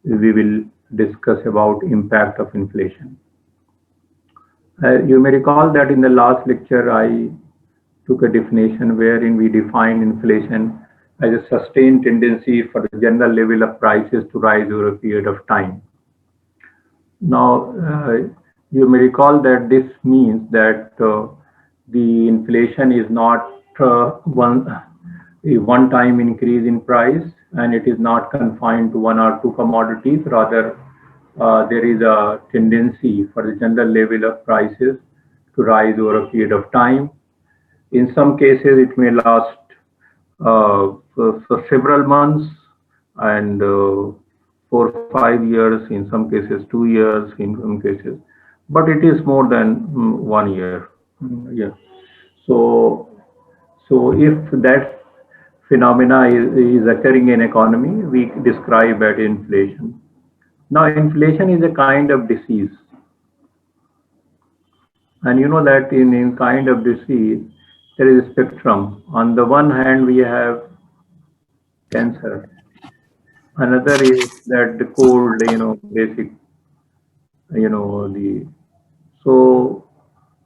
we will discuss about impact of inflation. You may recall that in the last lecture I took a definition wherein we defined inflation as a sustained tendency for the general level of prices to rise over a period of time. Now, you may recall that this means that the inflation is not a one-time increase in price, and it is not confined to one or two commodities. Rather, there is a tendency for the general level of prices to rise over a period of time. In some cases, it may last for several months and 4 or 5 years, in some cases 2 years, in some cases, but it is more than 1 year. Yeah. So, so if that phenomena is occurring in economy, we describe as inflation. Now, inflation is a kind of disease, and you know that in kind of disease there is a spectrum. On the one hand, we have cancer. Another is that the cold, basic, the so,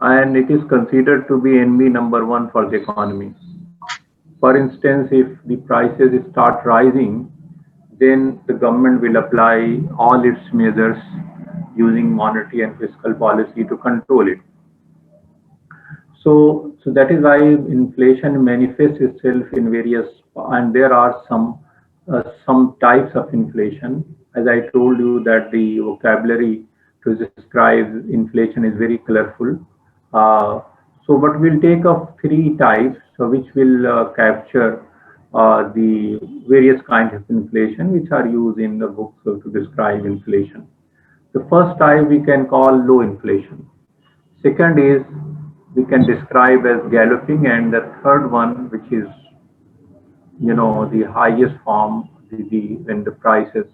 and it is considered to be enemy number one for the economy. For instance, if the prices start rising, then the government will apply all its measures using monetary and fiscal policy to control it. So that is why inflation manifests itself in various, and there are some types of inflation. As I told you that the vocabulary to describe inflation is very colorful. But we'll take up three types, so which will capture the various kinds of inflation which are used in the book to describe inflation. The first type we can call low inflation. Second is we can describe as galloping, and the third one, which is the highest form, when the prices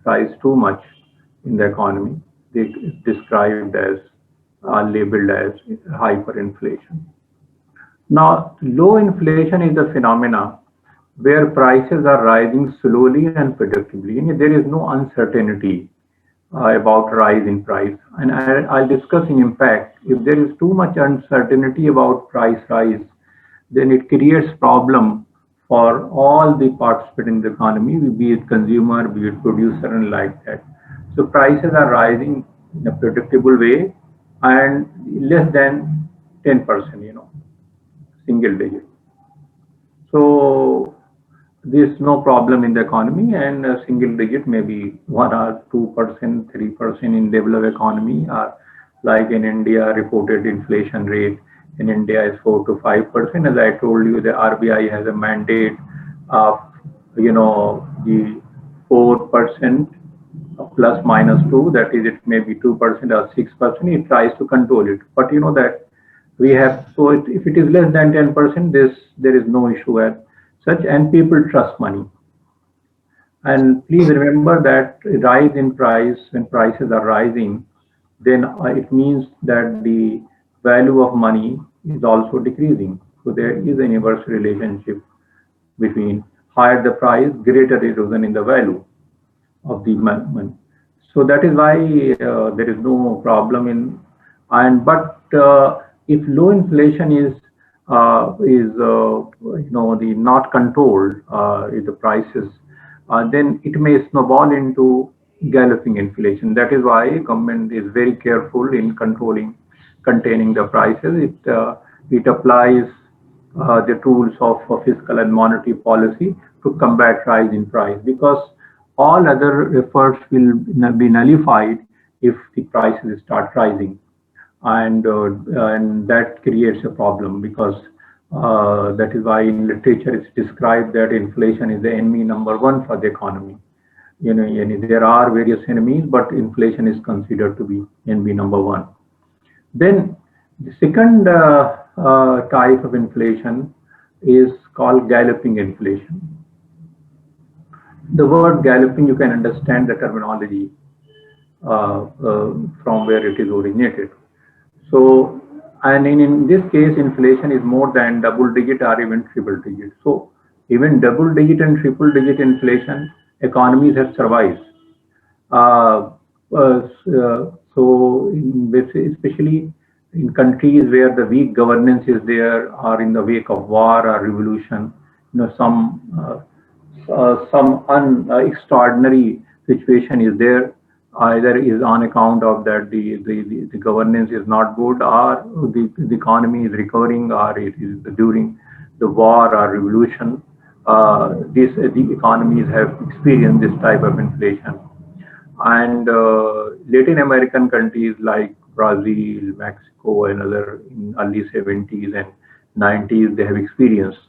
rise too much in the economy, they described as labeled as hyperinflation. Now, low inflation is a phenomena where prices are rising slowly and predictably. There is no uncertainty about rise in price. And I'll discuss in impact. If there is too much uncertainty about price rise, then it creates problem for all the participants in the economy, be it consumer, be it producer, and like that. So prices are rising in a predictable way and less than 10%, single digit. So there's no problem in the economy, and a single digit maybe 1 or 2%, 3% in developed economy, or like in India, reported inflation rate in India is 4 to 5%. As I told you, the RBI has a mandate of the 4% plus minus 2, that is, it may be 2% or 6%. It tries to control it, but you know that we have, so if it is less than 10%, there is no issue as such, and people trust money. And please remember that rise in price, when prices are rising, then it means that the value of money is also decreasing. So there is an inverse relationship between higher the price, greater erosion in the value of the money. So that is why there is no problem in, but if low inflation is the not controlled, the prices, then it may snowball into galloping inflation. That is why government is very careful in containing the prices. It applies the tools of fiscal and monetary policy to combat rise in price, because all other efforts will be nullified if the prices start rising, and that creates a problem, because that is why in literature it's described that inflation is the enemy number one for the economy. There are various enemies, but inflation is considered to be enemy number one. Then the second type of inflation is called galloping inflation. The word galloping, you can understand the terminology from where it is originated. So, and in this case, inflation is more than double digit or even triple digit. So even double digit and triple digit inflation, economies have survived. Uh, Especially in countries where the weak governance is there, or in the wake of war or revolution, some extraordinary situation is there. Either is on account of that the governance is not good, or the economy is recovering, or it is during the war or revolution. The economies have experienced this type of inflation, and Latin American countries like Brazil, Mexico, and other in early 70s and 90s they have experienced,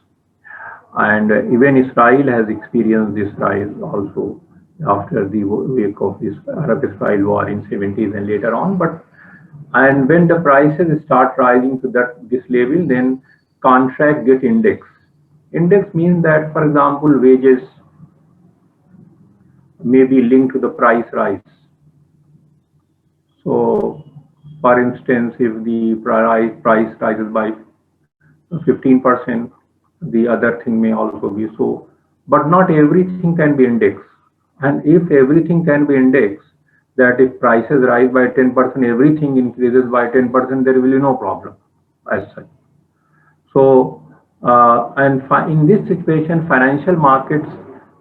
and even Israel has experienced this rise also after the wake of this Arab-Israel war in 70s and later on. But and when the prices start rising to that this level, then contract get indexed. Index means that, for example, wages may be linked to the price rise. So, for instance, if the price rises by 15%, the other thing may also be so. But not everything can be indexed. And if everything can be indexed, that if prices rise by 10%, everything increases by 10%, there will be no problem as such. So, in this situation, financial markets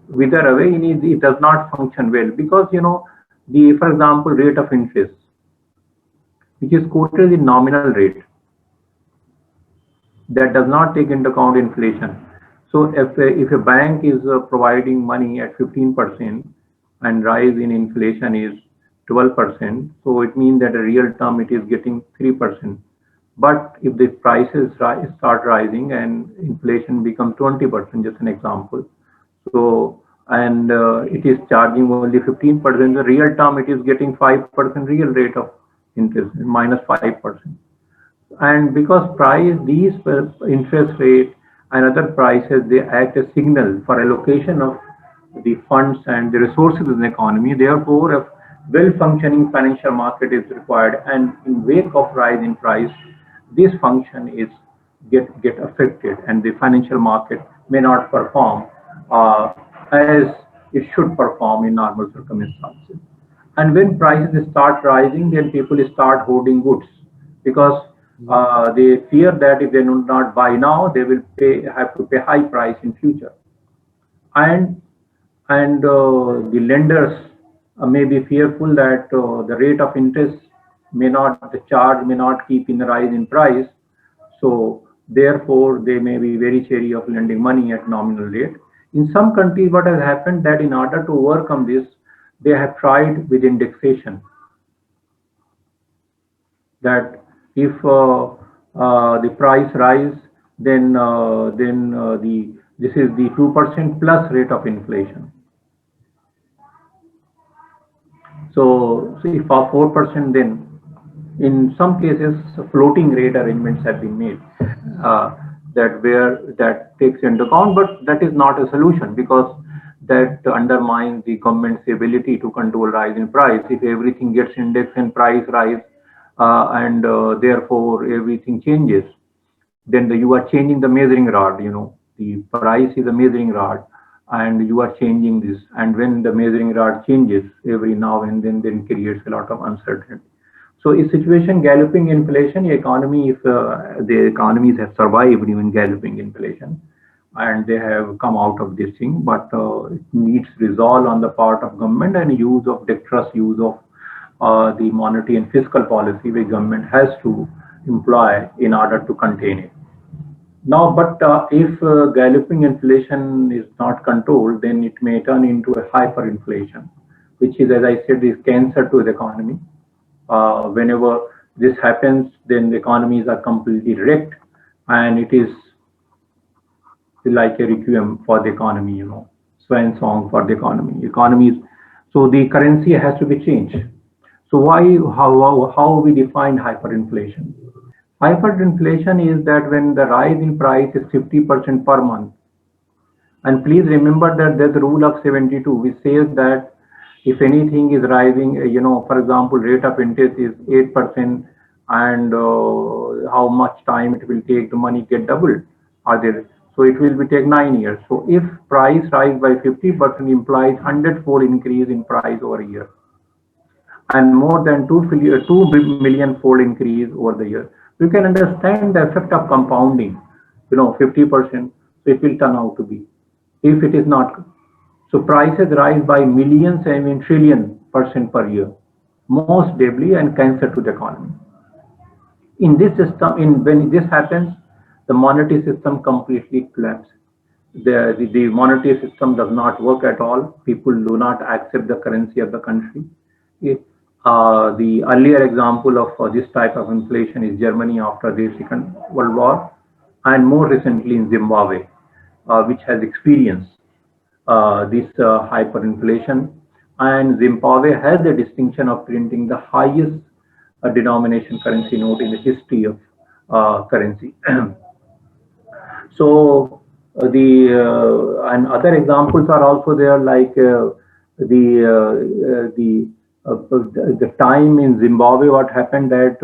wither away. It does not function well because for example, rate of interest, which is quoted in nominal rate, that does not take into account inflation. So if a bank is providing money at 15% and rise in inflation is 12%, so it means that a real term it is getting 3%. But if the prices start rising and inflation becomes 20%, just an example, so and it is charging only 15%, the real term it is getting 5% real rate of interest, minus 5%. And because these interest rate and other prices, they act as signal for allocation of the funds and the resources in the economy. Therefore, a well-functioning financial market is required. And in wake of rise in price, this function is get affected, and the financial market may not perform as it should perform in normal circumstances. And when prices start rising, then people start hoarding goods because they fear that if they do not buy now, they will have to pay high price in future. And the lenders may be fearful that the rate of interest the charge may not keep in rise in price. So therefore, they may be very chary of lending money at nominal rate. In some countries, what has happened that in order to overcome this, they have tried with indexation. That if the price rise, then this is the 2% plus rate of inflation. So if 4%, then in some cases floating rate arrangements have been made that takes into account, but that is not a solution because that undermines the government's ability to control rise in price. If everything gets indexed and price rise, and therefore everything changes, then you are changing the measuring rod. The price is a measuring rod, and you are changing this. And when the measuring rod changes every now and then creates a lot of uncertainty. So, a situation galloping inflation, economy, if the economies have survived even galloping inflation, and they have come out of this thing, but it needs resolve on the part of government and use of dexterous use of the monetary and fiscal policy which government has to employ in order to contain it. Now, but if galloping inflation is not controlled, then it may turn into a hyperinflation, which is, as I said, is cancer to the economy. Whenever this happens, then the economies are completely wrecked, and it is like a requiem for the economy, swan song for the economy. Economies, so the currency has to be changed. So how we define hyperinflation? Hyperinflation is that when the rise in price is 50% per month. And please remember that there's the rule of 72, which says that if anything is rising, for example, rate of interest is 8%, and how much time it will take the money get doubled. So it will be take 9 years. So if price rise by 50% implies 100-fold increase in price over a year. and more than 2 million fold increase over the year. You can understand the effect of compounding, 50%, so it will turn out to be. If it is not, so prices rise by millions and even trillion% per year, most deadly and cancer to the economy. In this system, when this happens, the monetary system completely collapses. The monetary system does not work at all. People do not accept the currency of the country. It, the earlier example of this type of inflation is Germany after the Second World War, and more recently in Zimbabwe, which has experienced this hyperinflation. And Zimbabwe has the distinction of printing the highest denomination currency note in the history of currency. So the and other examples are also there, like the time in Zimbabwe. What happened that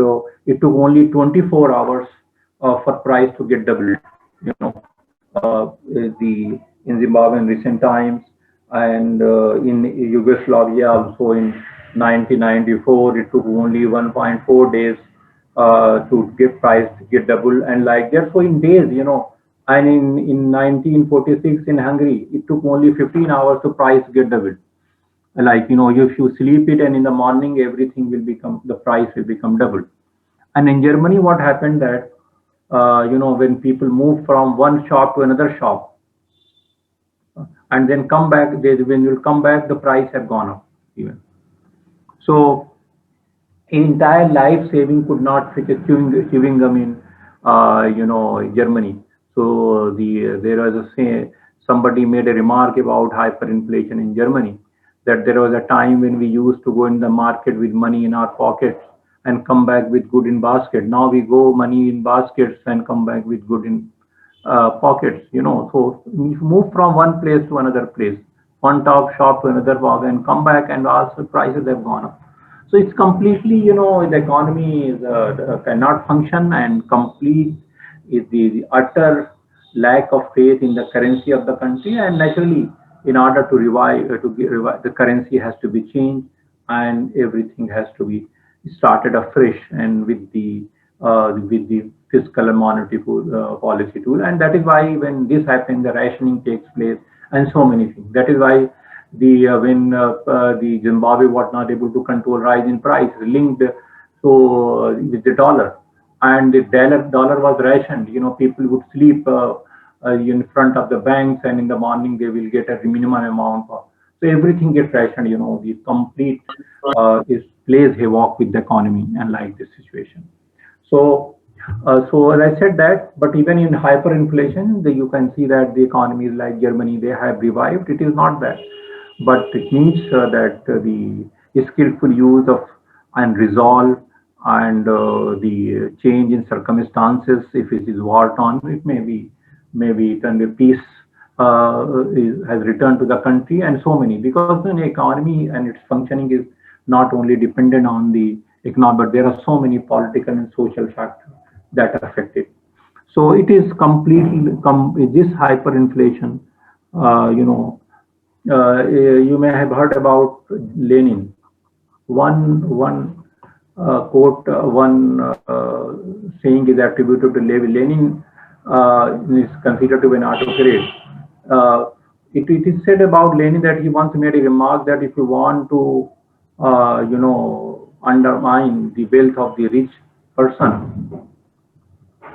it took only 24 hours for price to get doubled. You know, the in Zimbabwe in recent times, and in Yugoslavia also in 1994, it took only 1.4 days to get price to get double, and like that. So in days, and in 1946 in Hungary, it took only 15 hours to price get double. Like, if you sleep it and in the morning everything will become, the price will become double. And in Germany, what happened that when people move from one shop to another shop and then come back, when you come back, the price have gone up even. So entire life saving could not fit a chewing gum in Germany. So there was somebody made a remark about hyperinflation in Germany, that there was a time when we used to go in the market with money in our pockets and come back with good in basket. Now we go money in baskets and come back with good in pockets. So we move from one place to another place, one top shop to another bag, and come back and ask the prices have gone up. So it's completely, the economy is, cannot function, and complete is the utter lack of faith in the currency of the country. And naturally, in order to revive, the currency has to be changed, and everything has to be started afresh, and with the fiscal and monetary policy tool. And that is why when this happens, the rationing takes place, and so many things. That is why when the Zimbabwe was not able to control rise in price linked with the dollar, and the dollar was rationed. People would sleep in front of the banks, and in the morning they will get a minimum amount. So everything gets rationed. The complete is plays havoc with the economy, and like this situation. So as I said that, but even in hyperinflation, you can see that the economies like Germany, they have revived. It is not bad, but it needs that the skillful use of and resolve, and the change in circumstances. If it is war torn, it maybe turned a peace has returned to the country, and so many, because the economy and its functioning is not only dependent on the economy, but there are so many political and social factors that affect it. So it is completely this hyperinflation. You may have heard about Lenin. One quote, one saying is attributed to Lenin. Is considered to be an autocrat. It is said about Lenin that he once made a remark that if you want to, undermine the wealth of the rich person,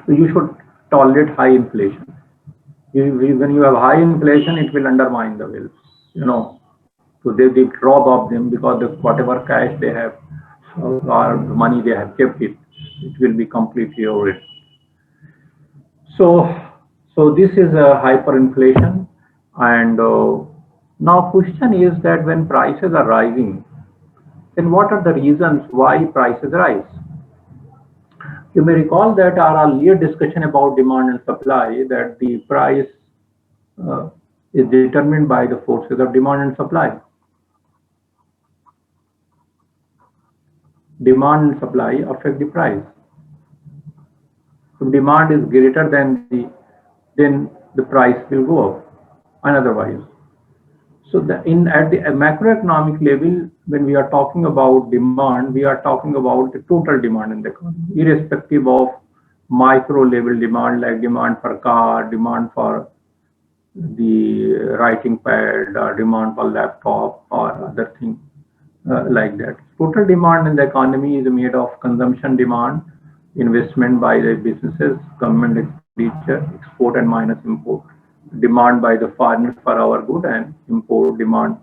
you should tolerate high inflation. When you have high inflation, it will undermine the wealth. So they rob of them, because whatever cash they have or money they have kept, it will be completely eroded. So this is a hyperinflation, and now question is that when prices are rising, then what are the reasons why prices rise? You may recall that our earlier discussion about demand and supply, that the price is determined by the forces of demand and supply. Demand and supply affect the price. If demand is greater than then the price will go up, and otherwise. So at the macroeconomic level, when we are talking about demand, we are talking about the total demand in the economy, irrespective of micro level demand like demand for car, demand for the writing pad, demand for laptop or other things like that. Total demand in the economy is made of consumption demand, investment by the businesses, government expenditure, export and minus import, demand by the foreigners for our good, and import demand,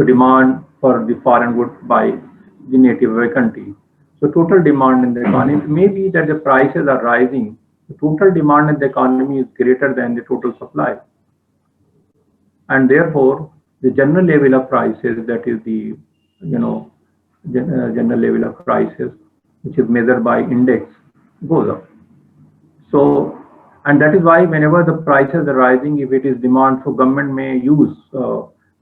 demand for the foreign good by the native country. So total demand in the economy may be that the prices are rising. The total demand in the economy is greater than the total supply, and therefore the general level of prices, that is the general level of prices, which is measured by index, goes up. So, and that is why whenever the prices are rising, if it is demand, so government may use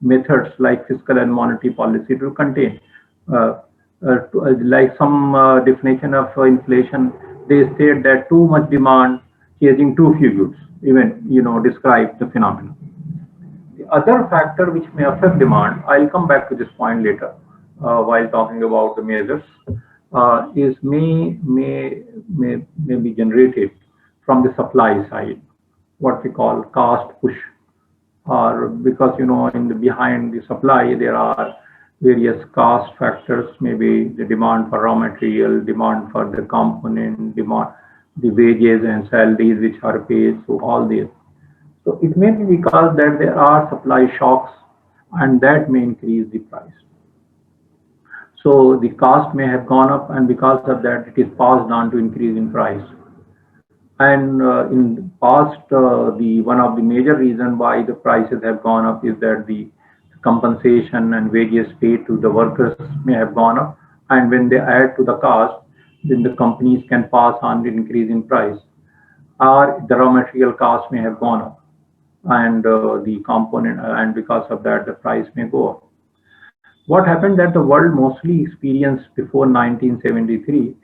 methods like fiscal and monetary policy to contain. Uh, like some definition of inflation, they state that too much demand chasing too few goods, even describe the phenomenon. The other factor which may affect demand, I'll come back to this point later while talking about the measures, is may be generated from the supply side, what we call cost push, or because in the behind the supply there are various cost factors, maybe the demand for raw material, demand for the component, demand the wages and salaries which are paid, so all this. So it may be because that there are supply shocks and that may increase the price. So the cost may have gone up, and because of that, it is passed on to increase in price. And in the past, the one of the major reason why the prices have gone up is that the compensation and wages paid to the workers may have gone up, and when they add to the cost, then the companies can pass on the increase in price, or the raw material cost may have gone up, and the component, and because of that, the price may go up. What happened that the world mostly experienced before 1973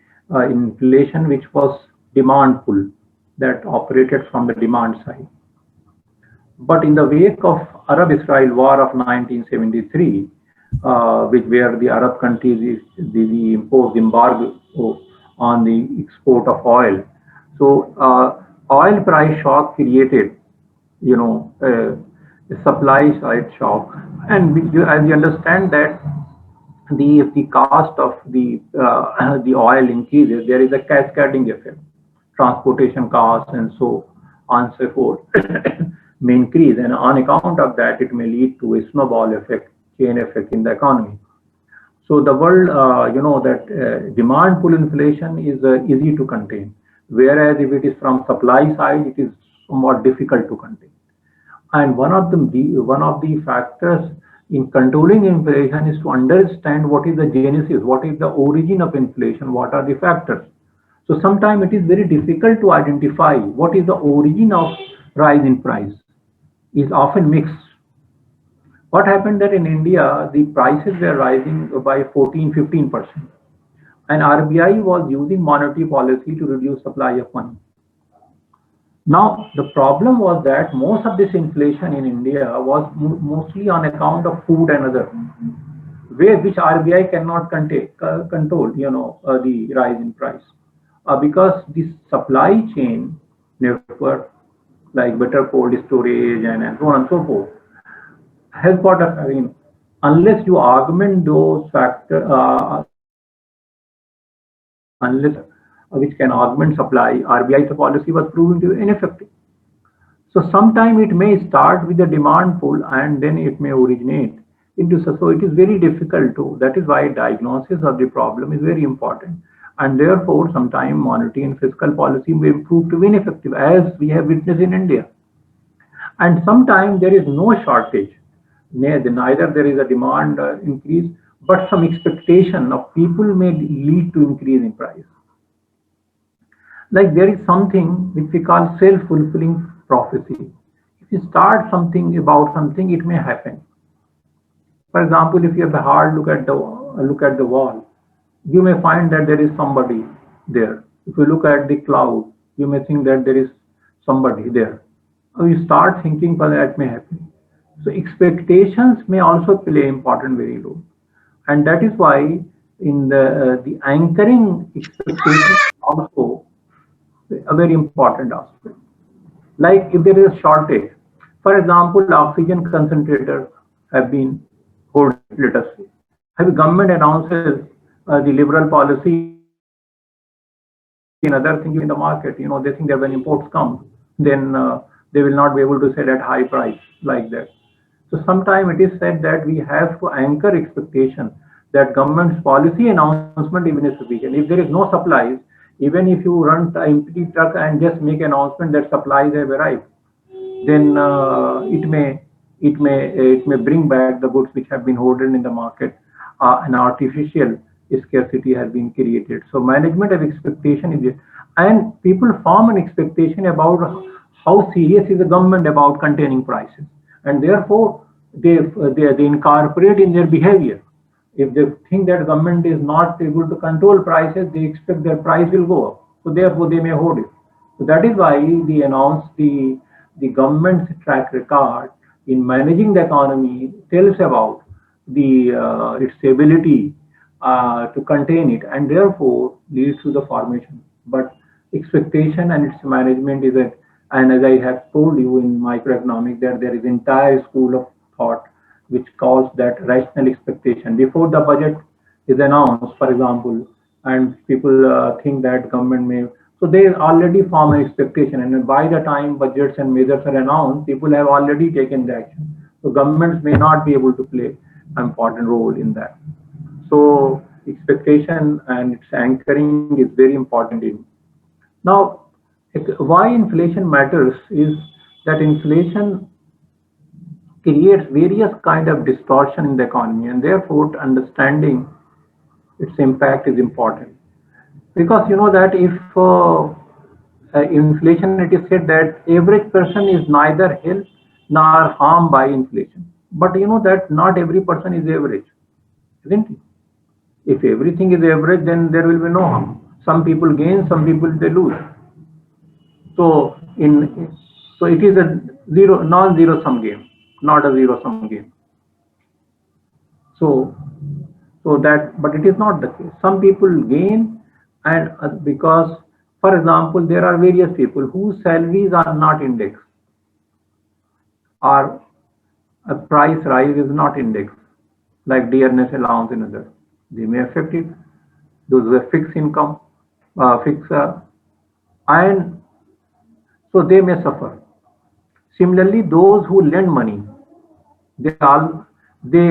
inflation, which was demand pull, that operated from the demand side. But in the wake of Arab-Israel war of 1973, which where the Arab countries imposed embargo on the export of oil, so oil price shock created, a supply side shock, and as you understand that if the cost of the oil increases, there is a cascading effect, transportation costs and so on and so forth may increase, and on account of that, it may lead to a snowball effect, chain effect in the economy. So the world, that demand pull inflation is easy to contain, whereas if it is from supply side, it is somewhat difficult to contain. And one of the factors in controlling inflation is to understand what is the genesis, what is the origin of inflation, what are the factors. So sometimes it is very difficult to identify what is the origin of rise in price. Is often mixed. What happened that in India, the prices were rising by 14-15%, and RBI was using monetary policy to reduce supply of money. Now, the problem was that most of this inflation in India was mostly on account of food and other, which RBI cannot control, the rise in price, because this supply chain network, like better cold storage and so on and so forth, has got a, unless you augment those factors, unless which can augment supply, RBI's policy was proving to be ineffective. So sometime it may start with the demand pull and then it may originate into, so it is very difficult to, that is why diagnosis of the problem is very important. And therefore, sometimes monetary and fiscal policy may prove to be ineffective, as we have witnessed in India. And sometimes there is no shortage, neither there is a demand increase, but some expectation of people may lead to increase in price. Like there is something which we call self-fulfilling prophecy. If you start something about something, it may happen. For example, if you have a hard look at the wall, you may find that there is somebody there. If you look at the cloud, you may think that there is somebody there. Or you start thinking, well, that may happen. So expectations may also play important very role. And that is why in the anchoring expectation also a very important aspect. Like if there is a shortage, for example, oxygen concentrators have been hoarded, let us say. If the government announces the liberal policy and other thing in the market, they think that when imports come, then they will not be able to sell at high price like that. So sometimes it is said that we have to anchor expectation that government's policy announcement even is sufficient. If there is no supplies, even if you run an empty truck and just make announcement that supplies have arrived, then it may bring back the goods which have been hoarded in the market. An artificial scarcity has been created. So management of expectation is it, and people form an expectation about how serious is the government about containing prices, and therefore they incorporate in their behavior. If they think that government is not able to control prices, they expect their price will go up. So therefore they may hoard it. So that is why they announce the government's track record in managing the economy tells about the its ability to contain it, and therefore leads to the formation. But expectation and its management is a, and as I have told you in microeconomics, that there is entire school of thought which calls that rational expectation. Before the budget is announced, for example, and people think that government may, so they already form an expectation, and by the time budgets and measures are announced, people have already taken the action. So governments may not be able to play an important role in that. So expectation and its anchoring is very important in. Now, why inflation matters is that inflation creates various kind of distortion in the economy, and therefore understanding its impact is important. Because you know that if inflation, it is said that average person is neither helped nor harmed by inflation. But you know that not every person is average, isn't it? If everything is average, then there will be no harm. Some people gain, some people they lose. So in so it is a zero non-zero sum game, not a zero sum game. So so that, but it is not the case. Some people gain, and because, for example, there are various people whose salaries are not indexed, or a price rise is not indexed, like dearness allowance and other. They may affect it. Those who have fixed income, fixed, and so they may suffer. Similarly, those who lend money, they all they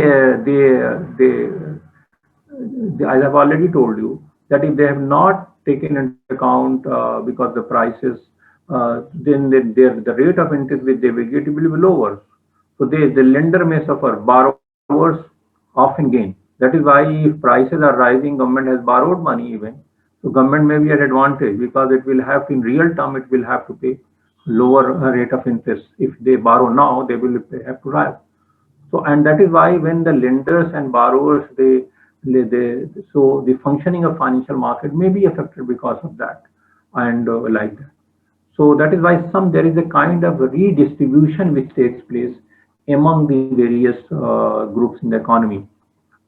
I have already told you that if they have not taken into account because the prices, then the rate of interest which they will get will be lower. So the lender may suffer, borrowers often gain. That is why if prices are rising, government has borrowed money even. So government may be at advantage because it will have to, in real term, it will have to pay lower rate of interest. If they borrow now, they will have to rise. So, and that is why when the lenders and borrowers, so the functioning of financial market may be affected because of that, and like that. So that is why there is a kind of redistribution which takes place among the various groups in the economy,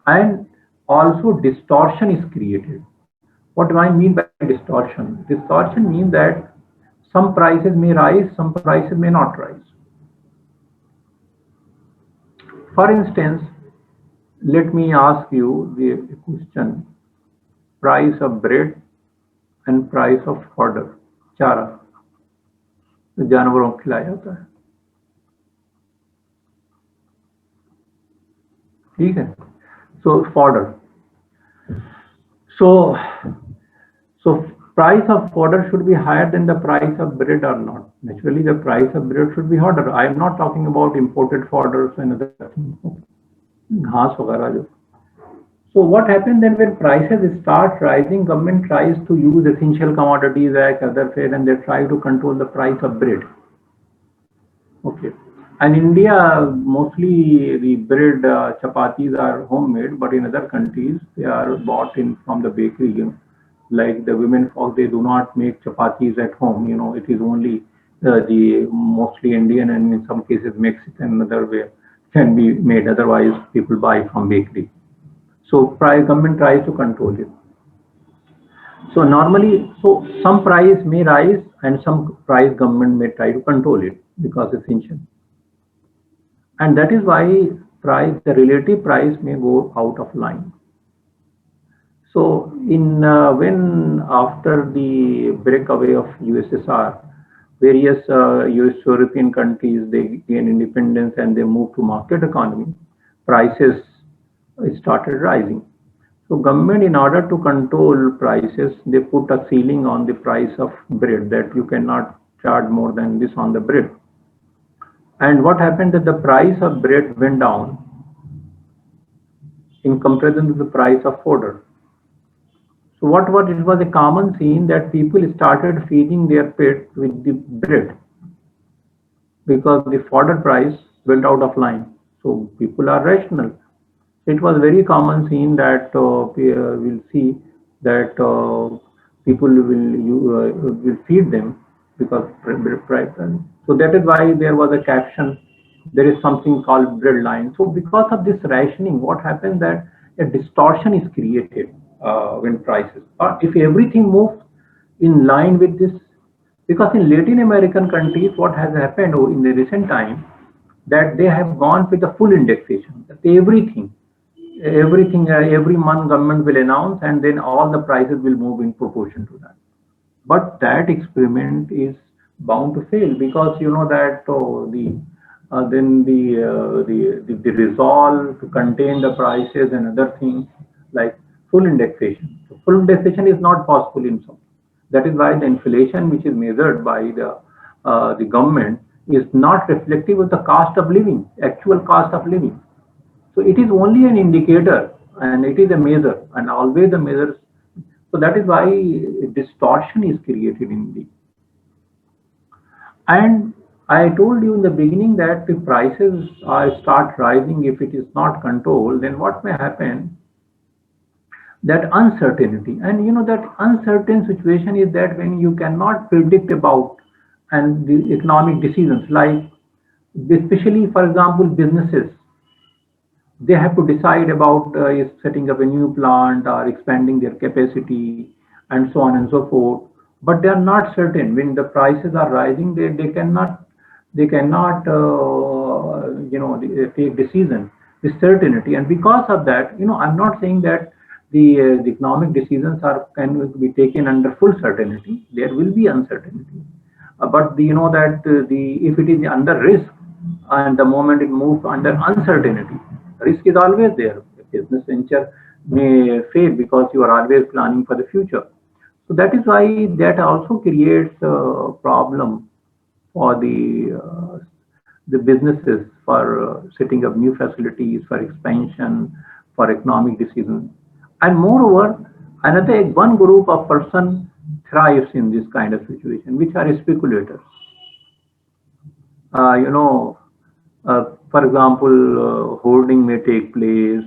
and also distortion is created. What do I mean by distortion? Distortion means that some prices may rise, some prices may not rise. For instance, let me ask you the question: price of bread and price of fodder, चारा जो जानवरों को खिलाया जाता है, ठीक है? So fodder. So so price of fodder should be higher than the price of bread or not? Naturally, the price of bread should be higher. I am not talking about imported fodders and other things. घास वगैरह जो. So what happens then when prices start rising? Government tries to use essential commodities like other fare, and they try to control the price of bread. Okay. And India, mostly the bread chapatis are homemade, but in other countries they are bought in from the bakery. You know, like the women folk, they do not make chapatis at home. You know, it is only the mostly Indian and in some cases Mexican, another way can be made. Otherwise, people buy from bakery. So government tries to control it. So normally, so some price may rise and some price government may try to control it because essential. And that is why price, the relative price may go out of line. So in when after the breakaway of USSR, various US European countries, they gain independence and they move to market economy, prices started rising. So government, in order to control prices, they put a ceiling on the price of bread that you cannot charge more than this on the bread. And what happened that the price of bread went down in comparison to the price of fodder. So what it was a common scene that people started feeding their pets with the bread because the fodder price went out of line. So people are rational. It was very common scene that we will see that people will feed them because price. So that is why there was a caption. There is something called bread line. So because of this rationing, what happens that a distortion is created when prices. Or if everything moves in line with this, because in Latin American countries, what has happened in the recent time that they have gone with the full indexation. That everything every month government will announce and then all the prices will move in proportion to that, but that experiment is bound to fail because you know that then the resolve to contain the prices and other things like full indexation. So full indexation is not possible in some. That is why the inflation which is measured by the government is not reflective of the cost of living, actual cost of living. So it is only an indicator and it is a measure and always the measures. So that is why distortion is created in the. And I told you in the beginning that the prices are start rising if it is not controlled, then what may happen? That uncertainty. And you know that uncertain situation is that when you cannot predict about and the economic decisions like especially for example businesses they have to decide about setting up a new plant or expanding their capacity and so on and so forth, but they are not certain when the prices are rising they cannot take decision with certainty. And because of that, I'm not saying that the economic decisions are can be taken under full certainty. There will be uncertainty, but you know that the if it is under risk and the moment it moves under uncertainty, risk is always there. A business venture may fail because you are always planning for the future. So that is why that also creates a problem for the businesses for setting up new facilities, for expansion, for economic decisions. And moreover, another one group of person thrives in this kind of situation, which are speculators. Uh, you know, for example, hoarding may take place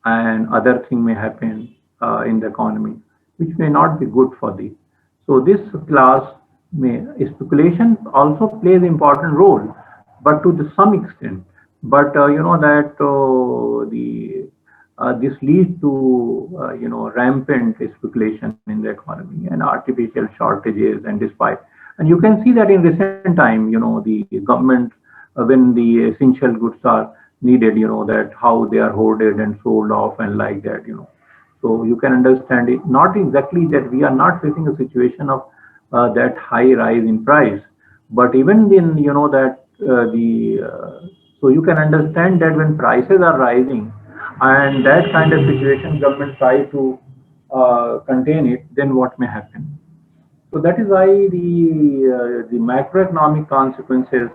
and other thing may happen in the economy, which may not be good for the. So this class may speculation also plays important role, but to some extent. But you know that the this leads to rampant speculation in the economy and artificial shortages and despite. And you can see that in recent time, the government when the essential goods are needed, that how they are hoarded and sold off and like that, so you can understand it. Not exactly that we are not facing a situation of that high rise in price, but even in that the so you can understand that when prices are rising and that kind of situation government try to contain it, then what may happen? So that is why the macroeconomic consequences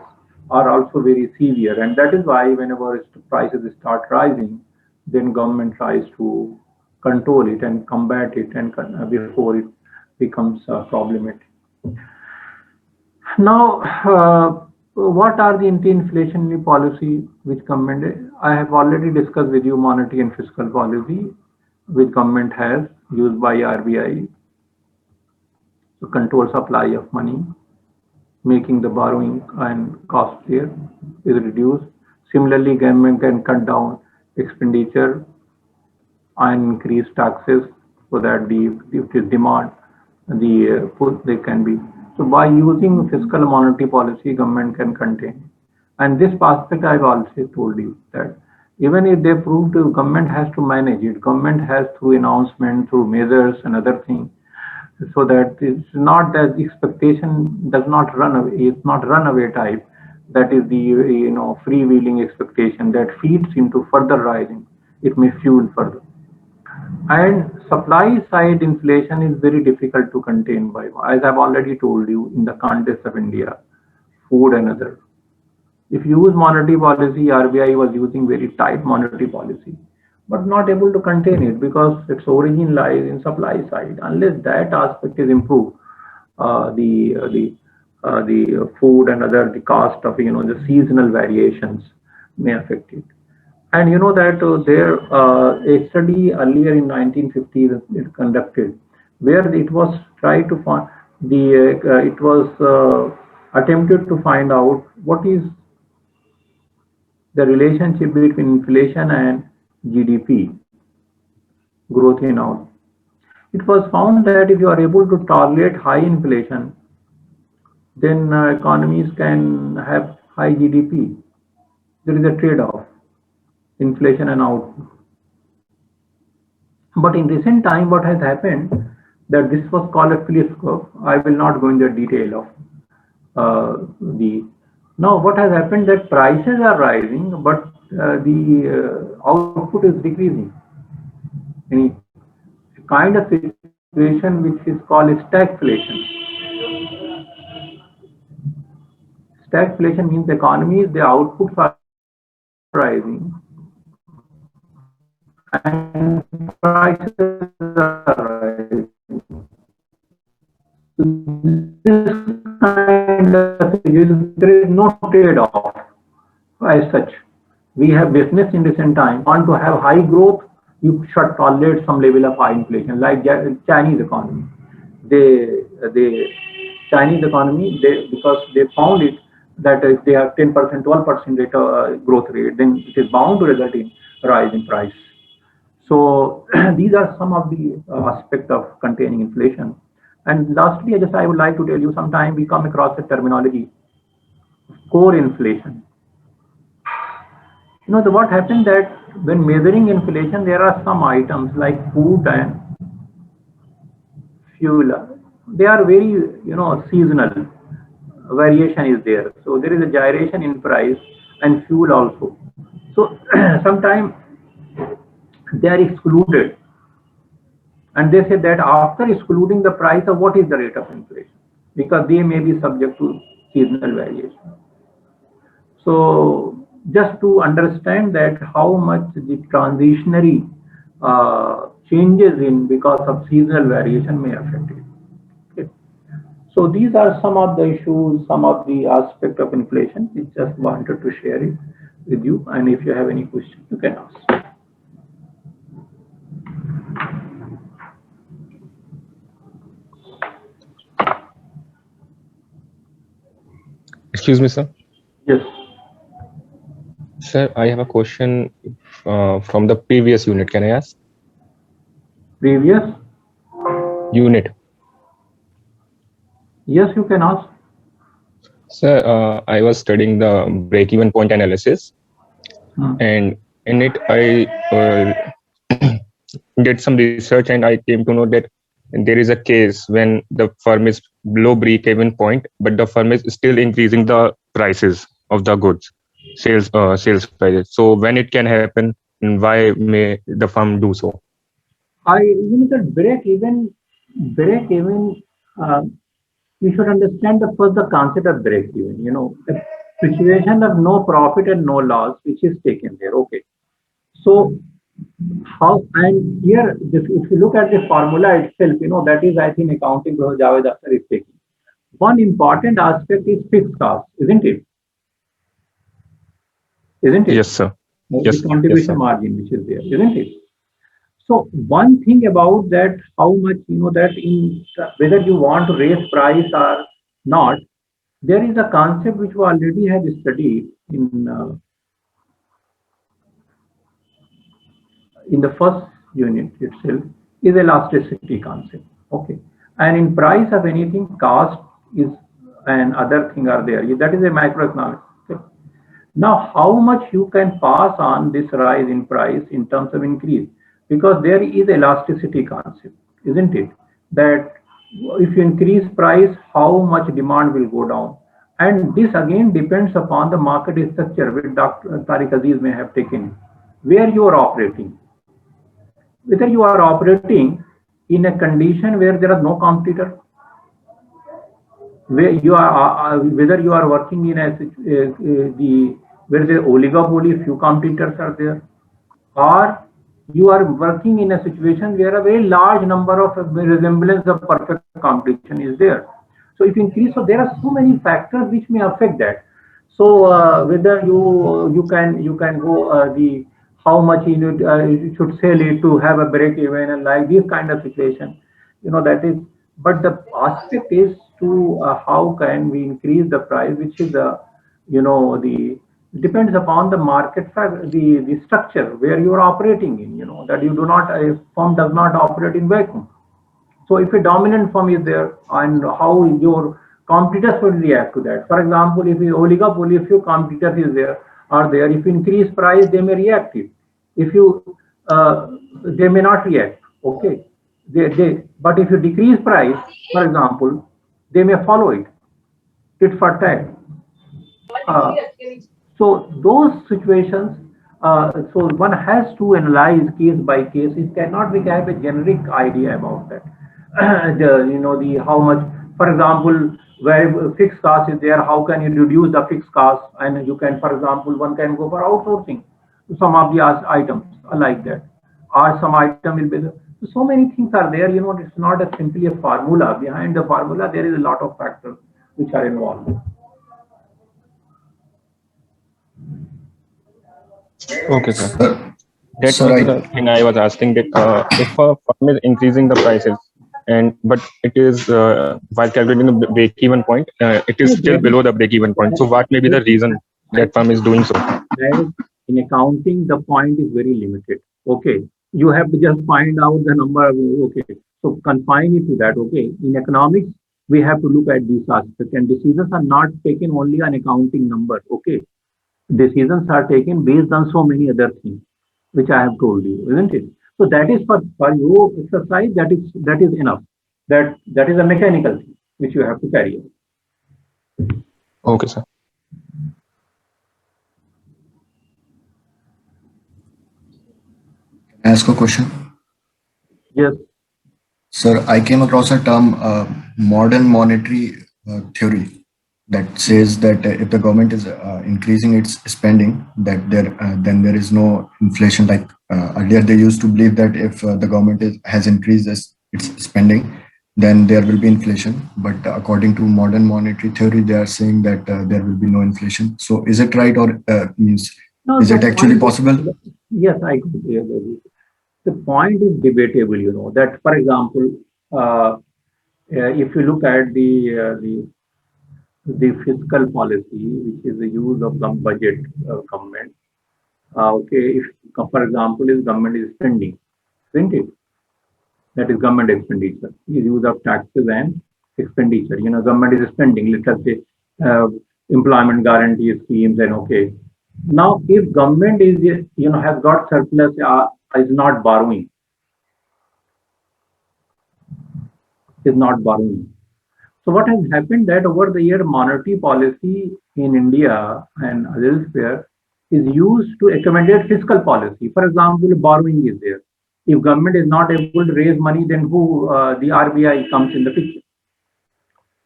are also very severe, and that is why whenever prices start rising, then government tries to control it and combat it, and before it becomes problematic. Now, what are the anti-inflationary policy which government? I have already discussed with you monetary and fiscal policy, which government has used by RBI to control supply of money, making the borrowing and costlier is reduced. Similarly, government can cut down expenditure and increase taxes so that the demand, the food they can be. So by using fiscal monetary policy, government can contain. And this aspect I've also told you that even if they prove to government has to manage it, government has through announcement, through measures and other things, so that it's not that the expectation does not run away. It's not runaway type. That is the freewheeling expectation that feeds into further rising. It may fuel further. And supply side inflation is very difficult to contain by, as I've already told you, in the context of India, food and other. If you use monetary policy, RBI was using very tight monetary policy, but not able to contain it because its origin lies in supply side. Unless that aspect is improved, the food and other the cost of the seasonal variations may affect it. And you know that there a study earlier in 1950s it conducted where it was tried to find it was attempted to find out what is the relationship between inflation and GDP growth in out. It was found that if you are able to tolerate high inflation, then economies can have high GDP. There is a trade-off, inflation and output. But in recent time, what has happened that this was called a Phillips curve. I will not go into the detail of the. Now, what has happened that prices are rising, but the output is decreasing. Any kind of situation which is called stagflation. Stagflation means the economies, the outputs are rising and prices are rising. So this kind of there is no trade-off as such. We have witnessed in recent time, want to have high growth, you should tolerate some level of high inflation, like Chinese economy. The Chinese economy, because they found it that if they have 10%, 12% rate growth rate, then it is bound to result in rise in price. So these are some of the aspects of containing inflation. And lastly, I would like to tell you, sometime we come across a terminology, core inflation. What happened that when measuring inflation, there are some items like food and fuel. They are very, seasonal. Variation is there. So there is a gyration in price and fuel also. So sometimes they are excluded. And they say that after excluding the price of what is the rate of inflation, because they may be subject to seasonal variation. So just to understand that how much the transitionary changes in because of seasonal variation may affect it. Okay. So these are some of the issues, some of the aspect of inflation. We just wanted to share it with you. And if you have any questions, you can ask. Excuse me, sir. Yes. Sir, I have a question from the previous unit. Can I ask? Previous unit. Yes, you can ask. Sir, I was studying the break-even point analysis, and in it I did some research, and I came to know that there is a case when the firm is below break-even point, but the firm is still increasing the prices of the goods, sales prices. So when it can happen, and why may the firm do so? That break-even, you should understand the concept of break-even. The situation of no profit and no loss, which is taken there. Okay. So how, and here, if you look at the formula itself, that is, I think, accounting Professor Javed Akhtar is taking. One important aspect is fixed cost, isn't it? Isn't it? Yes, sir. The contribution margin, which is there, isn't it? So one thing about that, how much, that in whether you want to raise price or not, there is a concept which we already have studied in the first unit itself is elasticity concept. Okay, and in price of anything, cost is and other thing are there. That is a microeconomics. Okay? Now, how much you can pass on this rise in price in terms of increase? Because there is elasticity concept, isn't it? That if you increase price, how much demand will go down? And this again depends upon the market structure, which Dr. Tariq Aziz may have taken, where you are operating. Whether you are operating in a condition where there are no competitor, where you are whether you are working in the where the oligopoly, few competitors are there, or you are working in a situation where a very large number of resemblance of perfect competition is there. So if you increase, so there are so many factors which may affect that. So whether you can go the how much you should sell it to have a break even and like this kind of situation, that is. But the aspect is to how can we increase the price, which is the depends upon the market fact, the structure where you are operating in. That you do not a firm does not operate in vacuum. So if a dominant firm is there, and how your competitors will react to that. For example, if you oligopoly, if your competitors is there are there, if you increase price, they may react it. If you they may not react. Okay, but if you decrease price, for example, they may follow it. Tit for tat. Uh, so those situations, so one has to analyze case by case. It cannot be have a generic idea about that. The how much, for example, where fixed cost is there, how can you reduce the fixed cost? And you can, for example, one can go for outsourcing some of the items like that, or some item will be there. So many things are there. It's not a simply a formula. Behind the formula, there is a lot of factors which are involved. Okay, sir. That was the thing I was asking, that if a firm is increasing the prices, but it is while calculating the break-even point, it is still below the break-even point. So what may be the reason that firm is doing so? In accounting, the point is very limited. Okay, you have to just find out the number. Okay, so confine it to that. Okay, in economics, we have to look at these aspects, and decisions are not taken only on accounting number. Okay, decisions are taken based on so many other things, which I have told you, isn't it? So that is for your exercise. That is enough. That is a mechanical thing which you have to carry out. Okay, sir. Ask a question? Yes. Sir, I came across a term, modern monetary theory, that says that if the government is increasing its spending, that then there is no inflation. Like earlier, they used to believe that if the government has increased its spending, then there will be inflation. But according to modern monetary theory, they are saying that there will be no inflation. So is it right, or means no, is it actually possible? Yes, I completely agree. The point is debatable. That, for example, if you look at the fiscal policy, which is the use of some budget government. Okay, if for example, if government is spending, isn't it? That is government expenditure. Use of taxes and expenditure. Government is spending. Let us say employment guarantee schemes, and okay. Now, if government is has got surplus, is not borrowing, So what has happened that over the year, monetary policy in India and elsewhere is used to accommodate fiscal policy. For example, borrowing is there. If government is not able to raise money, then the RBI comes in the picture.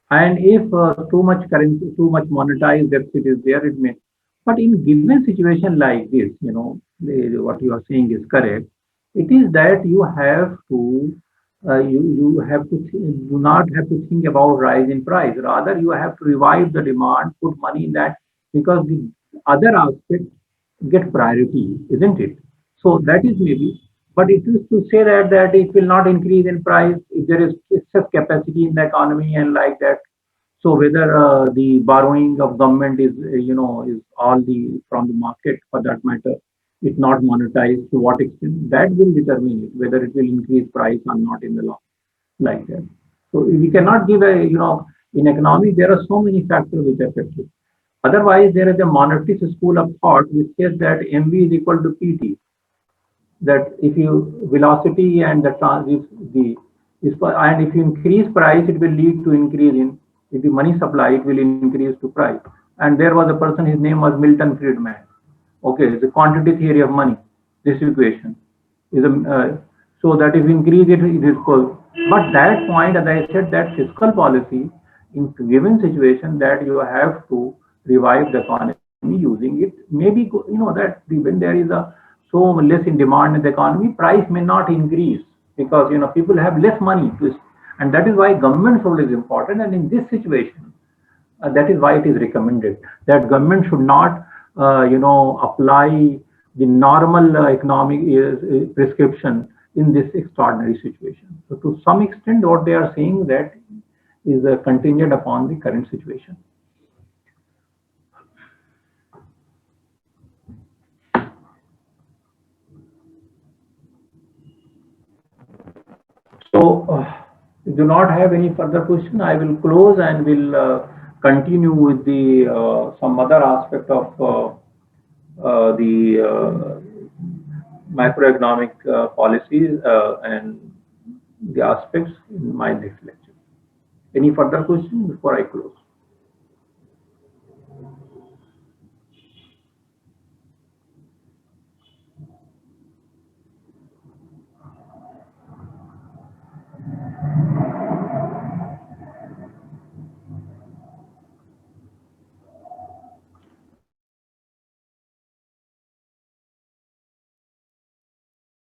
And if too much currency, too much monetized deficit is there, it may. But in given situation like this, what you are saying is correct. It is that you have to you have to do not have to think about rise in price. Rather, you have to revive the demand, put money in that, because the other aspects get priority, isn't it? So that is maybe. But it is to say that it will not increase in price if there is excess capacity in the economy and like that. So whether the borrowing of government is is all the from the market for that matter, it's not monetized, to what extent, that will determine it, whether it will increase price or not in the long, like that. So we cannot give a, in economy, there are so many factors which affect it. Otherwise, there is a monetarist school of thought which says that MV is equal to PT. That if you velocity and and if you increase price, it will lead to increase in, if the money supply, it will increase to price. And there was a person, his name was Milton Friedman. Okay, the quantity theory of money. This equation is a so that if you increase it, it is called. But that point, as I said, that fiscal policy in given situation that you have to revive the economy using it. Maybe that when there is a so less in demand in the economy, price may not increase because people have less money to, and that is why government's role is important. And in this situation, that is why it is recommended that government should not apply the normal economic prescription in this extraordinary situation. So to some extent, what they are saying that is contingent upon the current situation. So if do not have any further question, I will close and will continue with the some other aspect of the macroeconomic policies and the aspects in my next lecture. Any further question before I close?